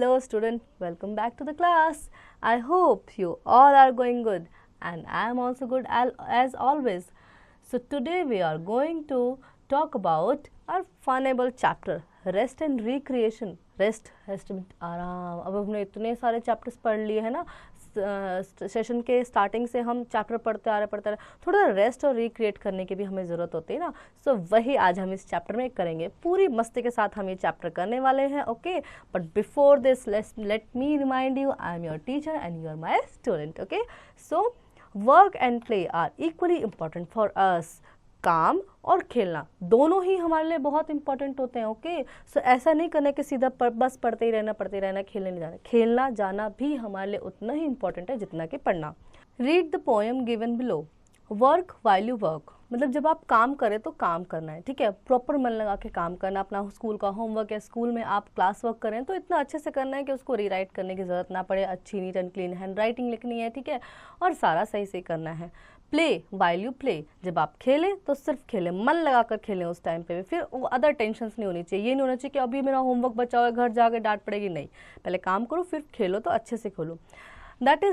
Hello student, welcome back to the class. I hope you all are going good and I am also good as always. So today we are going to talk about our funable chapter, rest and recreation. Rest आराम. अब हमने इतने सारे chapters पढ़ लिए हैं ना, session के स्टार्टिंग से हम चैप्टर पढ़ते आ रहे, थोड़ा रेस्ट और रिक्रिएट करने की भी हमें ज़रूरत होती है ना. सो वही आज हम इस चैप्टर में करेंगे. पूरी मस्ती के साथ हम ये चैप्टर करने वाले हैं. Okay, but before this let me remind you, I am your teacher and you are my student. Okay, so work and play are equally important for us. काम और खेलना दोनों ही हमारे लिए बहुत इंपॉर्टेंट होते हैं. ओके, सो ऐसा नहीं करना कि सीधा बस पढ़ते ही रहना, खेलने नहीं जाना. खेलना जाना भी हमारे लिए उतना ही इंपॉर्टेंट है जितना कि पढ़ना. Read the poem given below. Work while you work, मतलब जब आप काम करें तो काम करना है. ठीक है, प्रॉपर मन लगा के काम करना. अपना स्कूल का होमवर्क है, स्कूल में आप क्लास वर्क करें तो इतना अच्छे से करना है कि उसको रीराइट करने की ज़रूरत ना पड़े. अच्छी neat and clean hand writing लिखनी है. ठीक है, और सारा सही से करना है. प्ले वाइल यू प्ले, जब आप खेलें तो सिर्फ खेलें, मन लगा कर खेलें उस टाइम पे भी. फिर वो अदर टेंशन्स नहीं होनी चाहिए. ये नहीं होना चाहिए कि अभी मेरा होमवर्क बचा हुआ है, घर जाकर डांट पड़ेगी. नहीं, पहले काम करो फिर खेलो, तो अच्छे से खेलो. That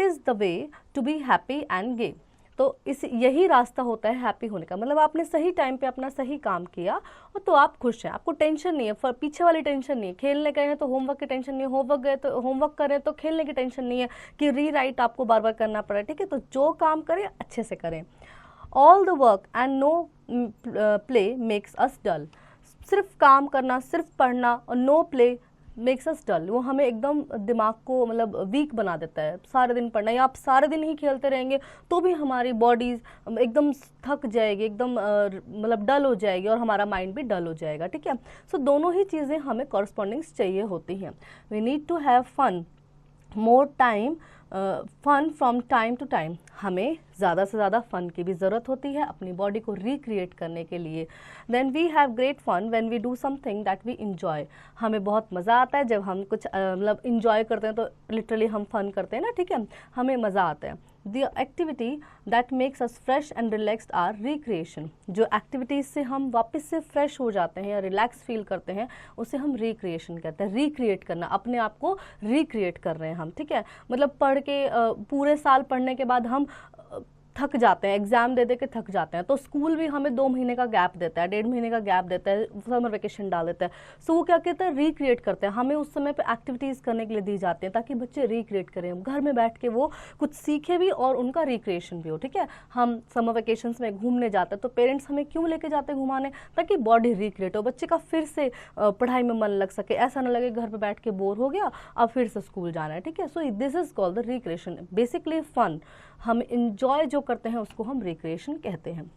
is the way to be happy and gay. तो यही रास्ता होता है हैप्पी होने का. मतलब आपने सही टाइम पे अपना सही काम किया और तो आप खुश हैं, आपको टेंशन नहीं है, पीछे वाली टेंशन नहीं है. खेलने गए हैं तो होमवर्क की टेंशन नहीं है, होमवर्क गए तो होमवर्क करें तो खेलने की टेंशन नहीं है कि रीराइट आपको बार बार करना पड़े. ठीक है, तो जो काम करें अच्छे से करें. All the work and no play makes us dull. सिर्फ काम करना, सिर्फ पढ़ना और no play makes us dull, वो हमें एकदम दिमाग को मतलब वीक बना देता है. सारे दिन पढ़ना या आप सारे दिन ही खेलते रहेंगे तो भी हमारी बॉडीज एकदम थक जाएगी, एकदम मतलब डल हो जाएगी और हमारा माइंड भी डल हो जाएगा. ठीक है, सो दोनों ही चीज़ें हमें कॉरस्पॉन्डिंग्स चाहिए होती हैं. We need to have fun more time, fun from time to time. हमें ज़्यादा से ज़्यादा फ़न की भी ज़रूरत होती है अपनी बॉडी को रिक्रिएट करने के लिए. Then we have great fun when we do something that we enjoy. हमें बहुत मज़ा आता है जब हम कुछ मतलब इन्जॉय करते हैं, तो लिटरली हम फन करते हैं ना. ठीक है, हमें मज़ा आता है. The activity that makes us fresh and relaxed are recreation. जो एक्टिविटीज़ से हम वापस से फ्रेश हो जाते हैं या रिलैक्स फील करते हैं उसे हम रिक्रिएशन कहते हैं. रिक्रिएट करना, अपने आप को रिक्रिएट कर रहे हैं हम. ठीक है, मतलब पढ़ के पूरे साल पढ़ने के बाद हम थक जाते हैं, एग्जाम दे के थक जाते हैं, तो स्कूल भी हमें 2 महीने का गैप देता है, 1.5 महीने का गैप देता है, समर वेकेशन डाल देता है. सो वो क्या कहते हैं, रिक्रिएट करते हैं. हमें उस समय पे एक्टिविटीज़ करने के लिए दी जाती हैं ताकि बच्चे रिक्रिएट करें, घर में बैठ के वो कुछ सीखे भी और उनका रिक्रिएशन भी हो. ठीक है, हम समर वेकेशंस में घूमने जाते हैं तो पेरेंट्स हमें क्यों लेके जाते हैं घुमाने, ताकि बॉडी रिक्रिएट हो, बच्चे का फिर से पढ़ाई में मन लग सके, ऐसा ना लगे घर पर बैठ के बोर हो गया अब फिर से स्कूल जाना है. ठीक है, so this is called the recreation. Basically fun, हम इंजॉय जो करते हैं उसको हम रिक्रिएशन कहते हैं.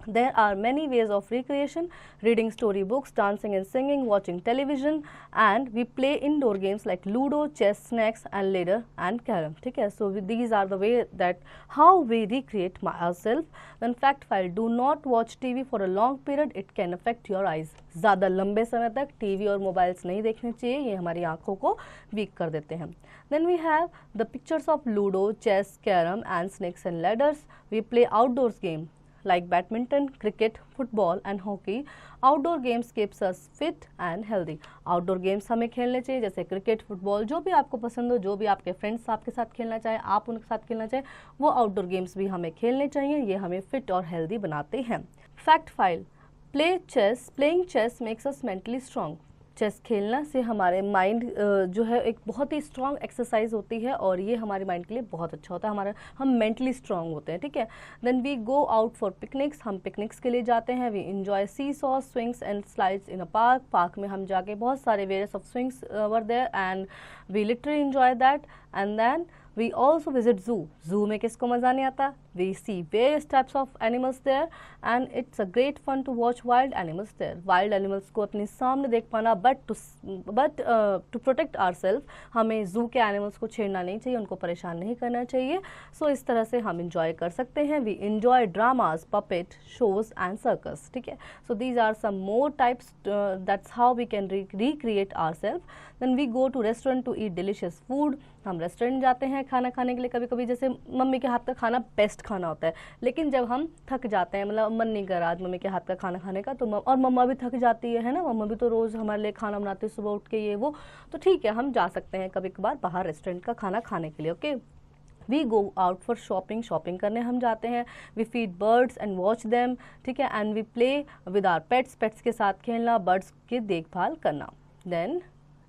There are many ways of recreation: reading story books, dancing and singing, watching television, and we play indoor games like Ludo, chess, snakes, and ladder and carom. ठीक है, so these are the way that how we recreate ourselves. In fact, while do not watch TV for a long period, it can affect your eyes. ज़्यादा लंबे समय तक TV और mobiles नहीं देखने चाहिए, ये हमारी आँखों को वीक कर देते हैं. Then we have the pictures of Ludo, chess, carom, and snakes and ladders. We play outdoors game like badminton, cricket, football and hockey. Outdoor games keeps us fit and healthy. Outdoor games हमें खेलने चाहिए, जैसे cricket, football, जो भी आपको पसंद हो, जो भी आपके फ्रेंड्स आपके साथ खेलना चाहे, आप उनके साथ खेलना चाहे, वो आउटडोर गेम्स भी हमें खेलने चाहिए. ये हमें फिट और हेल्दी बनाते हैं. Fact file: playing chess makes us mentally strong. Chess खेलना से हमारे माइंड जो है एक बहुत ही स्ट्रॉन्ग एक्सरसाइज होती है और ये हमारे माइंड के लिए बहुत अच्छा होता है. हम मेंटली स्ट्रॉन्ग होते हैं. ठीक है, then we go out for picnics. हम पिकनिक्स के लिए जाते हैं. We enjoy seesaw, swings and slides in a park. Park में हम जाके बहुत सारे various of swings were there and we literally enjoy that. And then we also visit zoo. Zoo में किसको मज़ा नहीं आता? We see various types of animals there and it's a great fun to watch wild animals there. Wild animals को अपने सामने देख पाना, बट टू प्रोटेक्ट आवरसेल्फ हमें जू के एनिमल्स को छेड़ना नहीं चाहिए, उनको परेशान नहीं करना चाहिए. सो इस तरह से हम इंजॉय कर सकते हैं. We enjoy dramas, puppet shows and circus. ठीक है, so these are some more types. That's how we can recreate ourself. Then we go to restaurant to eat delicious food. हम रेस्टोरेंट जाते हैं खाना खाने के लिए. कभी कभी जैसे मम्मी के हाथ का खाना बेस्ट खाना होता है। लेकिन जब हम थक जाते हैं, मतलब मन नहीं कर रहा आज मम्मी के हाथ का खाना खाने का, तो और मम्मा भी थक जाती है ना, मम्मा भी तो रोज़ हमारे लिए खाना बनाती है सुबह उठ के ये वो, तो ठीक है हम जा सकते हैं कभी कभार बाहर रेस्टोरेंट का खाना खाने के लिए। Okay, we go out for shopping, shopping करने हम जाते हैं। We feed birds and watch them, ठीक है, and we play with our pets, pets के साथ खेलना, बर्ड्स की देखभाल करना। Then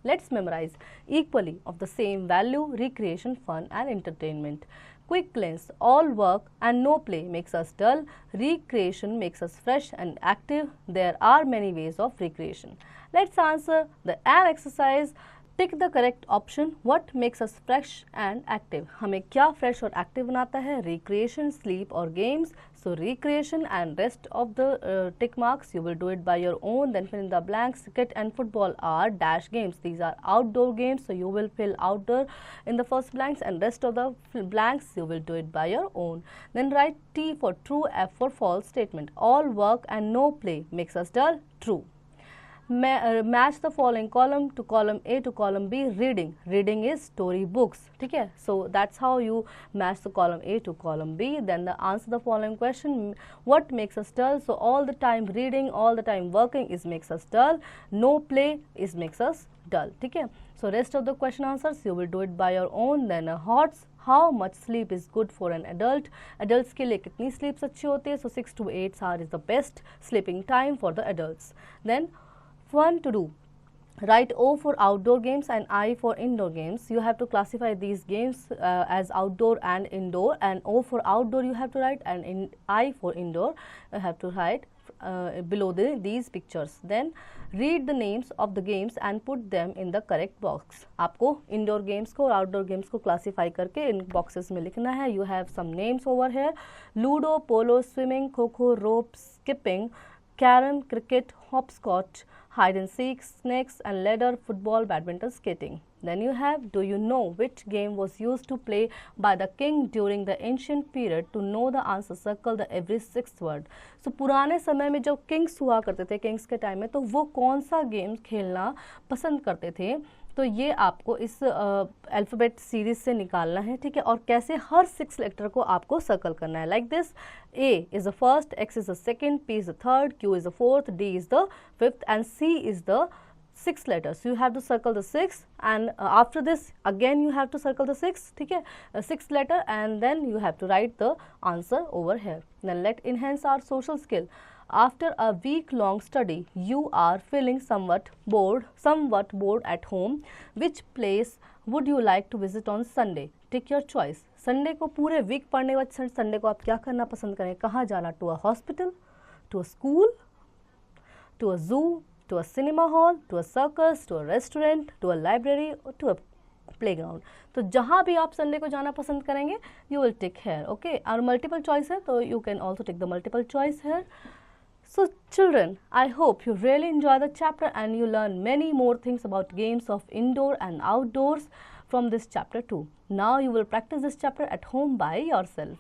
let's memorize equally of the same value, recreation, fun and entertainment. Quick glance, all work and no play makes us dull, recreation makes us fresh and active. There are many ways of recreation. Let's answer the an exercise. Tick the correct option, what makes us fresh and active, हमें क्या fresh और active बनाता है, recreation, sleep और games. So recreation and rest of the tick marks, you will do it by your own. Then fill in the blanks, cricket and football are dash games, these are outdoor games, so you will fill outdoor in the first blanks and rest of the blanks you will do it by your own. Then write T for true, F for false statement. All work and no play makes us dull, true. Match the following column to column A to column B. Reading, reading is story books, ठीक है, so that's how you match the column A to column B. Then answer the following question, what makes us dull? So all the time reading, all the time working is makes us dull, no play is makes us dull, ठीक है. So rest of the question answers you will do it by your own. Then HOTS, how much sleep is good for an adult? Adults के लिए कितनी sleep अच्छी होती है? So 6 to 8 hours is the best sleeping time for the adults. Then fun to do, write O for outdoor games and I for indoor games. You have to classify these games as outdoor and indoor, and O for outdoor you have to write, and I for indoor you have to write below these pictures. Then read the names of the games and put them in the correct box. आपको indoor games को और outdoor games को classify करके इन boxes में लिखना है. You have some names over here: Ludo, polo, swimming, kho-kho, rope, skipping, carom, cricket, hopscotch, hide and seek, snakes and ladder, football, badminton, skating. Then you have, do you know which game was used to play by the king during the ancient period? To know the answer, circle the every sixth word. So पुराने समय में जो Kings हुआ करते थे, Kings के time में, तो वो कौन सा गेम खेलना पसंद करते थे, तो ये आपको इस अल्फ़ाबेट सीरीज से निकालना है, ठीक है, और कैसे हर 6 लेटर को आपको सर्कल करना है, like this: A is the first, X is the second, P is the third, Q is the fourth, D is the fifth and C is the 6 letters. You have to circle the 6 and after this again you have to circle the 6, ठीक है, 6th letter, and then you have to write the answer over here. Then let's enhance our social skill. After a week-long study, you are feeling somewhat bored at home. Which place would you like to visit on Sunday? Take your choice. Sunday को पूरे week पढ़ने के बाद Sunday को आप क्या करना पसंद करें, कहाँ जाना? To a hospital, to a school, to a zoo, to a cinema hall, to a circus, to a restaurant, to a library, or to a playground. तो जहाँ भी आप संडे को जाना पसंद करेंगे, you will tick here, okay? और multiple choice है, तो you can also take the multiple choice here. So children, I hope you really enjoy the chapter and you learn many more things about games of indoor and outdoors from this chapter too. Now you will practice this chapter at home by yourself.